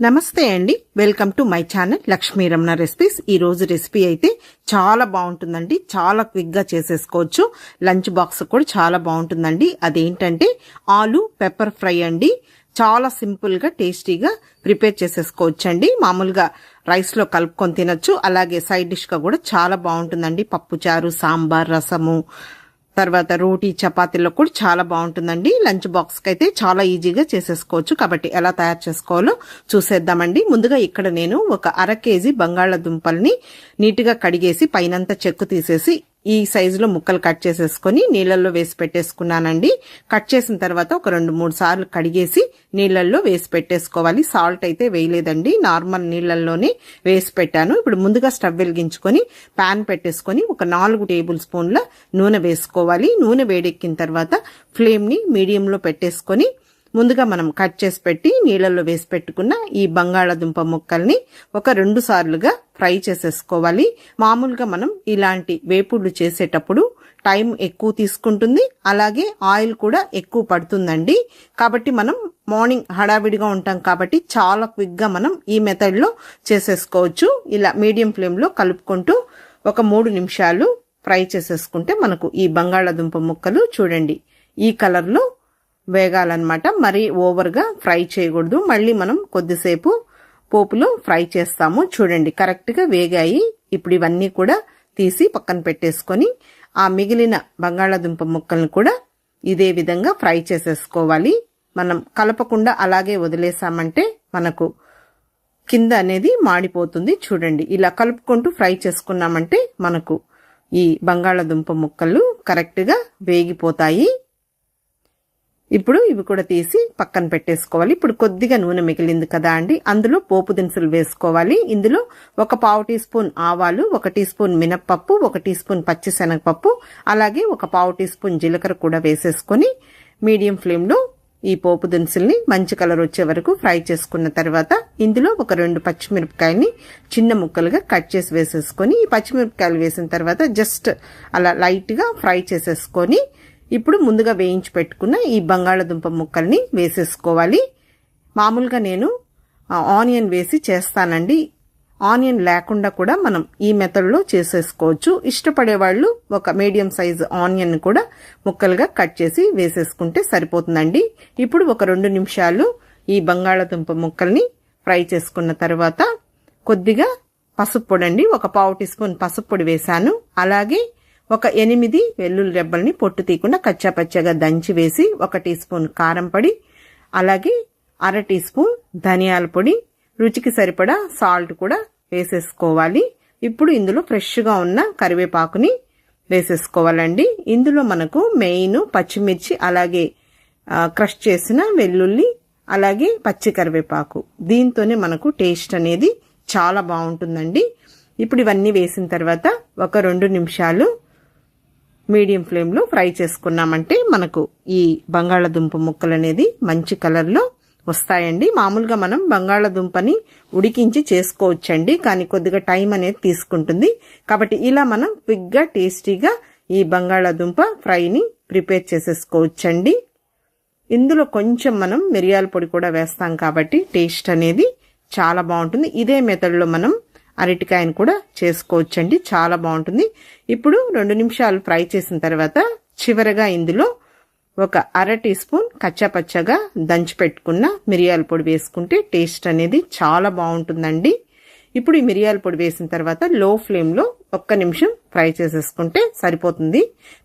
నమస్తే అండి, welcome to my channel Lakshmi Ramana recipes. ఈ రోజు రెసిపీ అయితే చాలా బాగుంటుందండి. చాలా క్విక్ గా చేసేసుకోవచ్చు. లంచ్ బాక్స్ కూడా చాలా బాగుంటుందండి. అదేంటంటే ఆలు పెప్పర్ ఫ్రై అండి. చాలా సింపుల్ గా టేస్టీగా ప్రిపేర్ చేసేసుకోవచ్చండి. మామూలుగా రైస్ లో కలుపుకొని తినొచ్చు. అలాగే సైడ్ డిష్ గా కూడా చాలా బాగుంటుందండి. పప్పు చారు, సాంబార్, రసము, తర్వాత రోటీ, చపాతీలో కూడా చాలా బాగుంటుందండి. లంచ్ బాక్స్ కి అయితే చాలా ఈజీగా చేసేసుకోవచ్చు. కాబట్టి ఎలా తయారు చేసుకోవాలో చూసేద్దామండి. ముందుగా ఇక్కడ నేను ఒక 1/2 కేజీ బంగాళాదుంపల్ని నీట్గా కడిగేసి పైనంతా చెక్కు తీసేసి ఈ సైజులో ముక్కలు కట్ చేసేసుకొని నీళ్ళల్లో వేసి పెట్టేసుకున్నానండి. కట్ చేసిన తర్వాత ఒక 2-3 సార్లు కడిగేసి నీళ్ళల్లో వేసి పెట్టేసుకోవాలి. సాల్ట్ అయితే వేయలేదండి, నార్మల్ నీళ్ళల్లోనే వేసి పెట్టాను. ఇప్పుడు ముందుగా స్టవ్ వెలిగించుకొని పాన్ పెట్టేసుకొని ఒక 4 టేబుల్ స్పూన్ల నూనె వేసుకోవాలి. నూనె వేడెక్కిన తర్వాత ఫ్లేమ్ని మీడియంలో పెట్టేసుకొని ముందుగా మనం కట్ చేసి పెట్టి నీళ్ళల్లో వేసి పెట్టుకున్న ఈ బంగాళాదుంప ముక్కల్ని ఒక 2 సార్లుగా ఫ్రై చేసేసుకోవాలి. మామూలుగా మనం ఇలాంటి వేపుళ్ళు చేసేటప్పుడు టైం ఎక్కువ తీసుకుంటుంది, అలాగే ఆయిల్ కూడా ఎక్కువ పడుతుందండి. కాబట్టి మనం మార్నింగ్ హడావిడిగా ఉంటాం కాబట్టి చాలా క్విక్ గా మనం ఈ మెథడ్ లో చేసేసుకోవచ్చు. ఇలా మీడియం ఫ్లేమ్ లో కలుపుకుంటూ ఒక 3 నిమిషాలు ఫ్రై చేసేసుకుంటే మనకు ఈ బంగాళాదుంప ముక్కలు చూడండి ఈ కలర్ లో వేగాలన్నమాట. మరీ ఓవర్గా ఫ్రై చేయకూడదు. మళ్ళీ మనం కొద్దిసేపు పోపులో ఫ్రై చేస్తాము. చూడండి కరెక్ట్గా వేగాయి. ఇప్పుడు ఇవన్నీ కూడా తీసి పక్కన పెట్టేసుకొని ఆ మిగిలిన బంగాళాదుంప ముక్కలను కూడా ఇదే విధంగా ఫ్రై చేసేసుకోవాలి. మనం కలపకుండా అలాగే వదిలేసామంటే మనకు కింద అనేది మాడిపోతుంది. చూడండి ఇలా కలుపుకుంటూ ఫ్రై చేసుకున్నామంటే మనకు ఈ బంగాళాదుంప ముక్కలు కరెక్ట్గా వేగిపోతాయి. ఇప్పుడు ఇవి కూడా తీసి పక్కన పెట్టేసుకోవాలి. ఇప్పుడు కొద్దిగా నూనె మిగిలింది కదా అండి, అందులో పోపు దినుసులు వేసుకోవాలి. ఇందులో ఒక 1/2 టీ స్పూన్ ఆవాలు, 1 టీ స్పూన్ మినప్పప్పు, 1 టీ స్పూన్ పచ్చిశనగపప్పు, అలాగే ఒక 1/2 టీ స్పూన్ జీలకర్ర కూడా వేసేసుకొని మీడియం ఫ్లేమ్ లో ఈ పోపు దినుసుల్ని మంచి కలర్ వచ్చే వరకు ఫ్రై చేసుకున్న తర్వాత ఇందులో ఒక 2 పచ్చిమిరపకాయల్ని చిన్న ముక్కలుగా కట్ చేసి వేసేసుకొని ఈ పచ్చిమిరపకాయలు వేసిన తర్వాత జస్ట్ అలా లైట్ గా ఫ్రై చేసేసుకొని ఇప్పుడు ముందుగా వేయించి పెట్టుకున్న ఈ బంగాళాదుంప ముక్కల్ని వేసేసుకోవాలి. మామూలుగా నేను ఆనియన్ వేసి చేస్తానండి. ఆనియన్ లేకుండా కూడా మనం ఈ మెథడ్లో చేసేసుకోవచ్చు. ఇష్టపడే వాళ్ళు ఒక మీడియం సైజ్ ఆనియన్ కూడా ముక్కలుగా కట్ చేసి వేసేసుకుంటే సరిపోతుందండి. ఇప్పుడు ఒక 2 నిమిషాలు ఈ బంగాళాదుంప ముక్కల్ని ఫ్రై చేసుకున్న తర్వాత కొద్దిగా పసుపు పొడి అండి, ఒక 1/2 టీ స్పూన్ పసుపు పొడి వేశాను. అలాగే ఒక 8 వెల్లుల్లి రెబ్బల్ని పొట్టు తీయకుండా కచ్చాపచ్చగా దంచి వేసి 1 టీ స్పూన్ కారం పొడి, అలాగే 1/2 టీ స్పూన్ ధనియాల పొడి, రుచికి సరిపడా సాల్ట్ కూడా వేసేసుకోవాలి. ఇప్పుడు ఇందులో ఫ్రెష్గా ఉన్న కరివేపాకుని వేసేసుకోవాలండి. ఇందులో మనకు మెయిన్ పచ్చిమిర్చి, అలాగే క్రష్ చేసిన వెల్లుల్లి, అలాగే పచ్చి కరివేపాకు, దీంతోనే మనకు టేస్ట్ అనేది చాలా బాగుంటుందండి. ఇప్పుడు ఇవన్నీ వేసిన తర్వాత ఒక 2 నిమిషాలు మీడియం ఫ్లేమ్ లో ఫ్రై చేసుకున్నామంటే మనకు ఈ బంగాళాదుంప ముక్కలు అనేది మంచి కలర్ లో వస్తాయండి. మామూలుగా మనం బంగాళాదుంపని ఉడికించి చేసుకోవచ్చండి, కానీ కొద్దిగా టైం అనేది తీసుకుంటుంది. కాబట్టి ఇలా మనం క్విక్ గా టేస్టీగా ఈ బంగాళాదుంప ఫ్రైని ప్రిపేర్ చేసేసుకోవచ్చండి. ఇందులో కొంచెం మనం మిరియాల పొడి కూడా వేస్తాం కాబట్టి టేస్ట్ అనేది చాలా బాగుంటుంది. ఇదే మెథడ్ లో మనం అరటికాయను కూడా చేసుకోవచ్చండి, చాలా బాగుంటుంది. ఇప్పుడు 2 నిమిషాలు ఫ్రై చేసిన తర్వాత చివరగా ఇందులో ఒక 1/2 టీ స్పూన్ కచ్చాపచ్చగా దంచి పెట్టుకున్న మిరియాల పొడి వేసుకుంటే టేస్ట్ అనేది చాలా బాగుంటుందండి. ఇప్పుడు ఈ మిరియాల పొడి వేసిన తర్వాత లో ఫ్లేమ్ లో 1 నిమిషం ఫ్రై చేసేసుకుంటే సరిపోతుంది.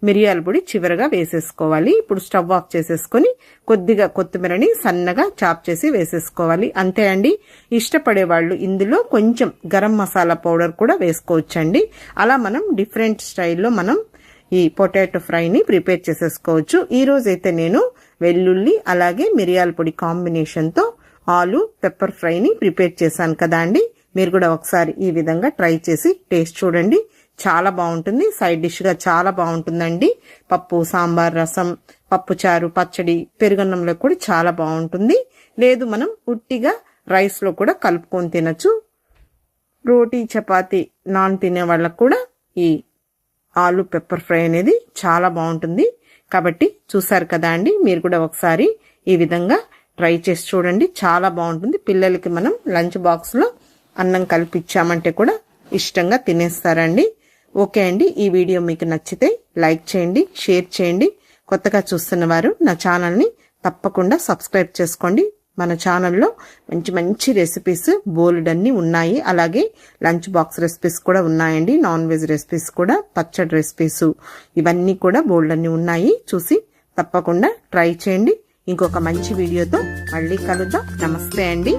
మిరియాల పొడి చివరగా వేసేసుకోవాలి. ఇప్పుడు స్టవ్ ఆఫ్ చేసేసుకొని కొద్దిగా కొత్తిమీరని సన్నగా చాప్ చేసి వేసేసుకోవాలి. అంతే అండి. ఇష్టపడే వాళ్ళు ఇందులో కొంచెం గరం మసాలా పౌడర్ కూడా వేసుకోవచ్చండి. అలా మనం డిఫరెంట్ స్టైల్లో మనం ఈ పొటాటో ఫ్రైని ప్రిపేర్ చేసేసుకోవచ్చు. ఈ రోజైతే నేను వెల్లుల్లి అలాగే మిరియాల పొడి కాంబినేషన్తో ఆలు పెప్పర్ ఫ్రైని ప్రిపేర్ చేశాను కదా అండి. మీరు కూడా ఒకసారి ఈ విధంగా ట్రై చేసి టేస్ట్ చూడండి, చాలా బాగుంటుంది. సైడ్ డిష్ గా చాలా బాగుంటుందండి. పప్పు, సాంబార్, రసం, పప్పు చారు, పచ్చడి, పెరుగన్నంలో కూడా చాలా బాగుంటుంది. లేదు మనం ఉట్టిగా రైస్ లో కూడా కలుపుకొని తినచ్చు. రోటీ, చపాతీ, నాన్ తినే వాళ్ళకు కూడా ఈ ఆలు పెప్పర్ ఫ్రై అనేది చాలా బాగుంటుంది. కాబట్టి చూసారు కదా అండి, మీరు కూడా ఒకసారి ఈ విధంగా ట్రై చేసి చూడండి, చాలా బాగుంటుంది. పిల్లలకి మనం లంచ్ బాక్స్లో అన్నం కలిపిచ్చామంటే కూడా ఇష్టంగా తినేస్తారండి. ఓకే అండి, ఈ వీడియో మీకు నచ్చితే లైక్ చేయండి, షేర్ చేయండి. కొత్తగా చూస్తున్న వారు నా ఛానల్ని తప్పకుండా సబ్స్క్రైబ్ చేసుకోండి. మన ఛానల్లో మంచి మంచి రెసిపీస్ బోల్డ్ ఉన్నాయి. అలాగే లంచ్ బాక్స్ రెసిపీస్ కూడా ఉన్నాయండి, నాన్ వెజ్ రెసిపీస్ కూడా, పచ్చడి రెసిపీస్, ఇవన్నీ కూడా బోల్డ్ ఉన్నాయి. చూసి తప్పకుండా ట్రై చేయండి. ఇంకొక మంచి వీడియోతో మళ్ళీ కలుద్దాం. నమస్తే అండి.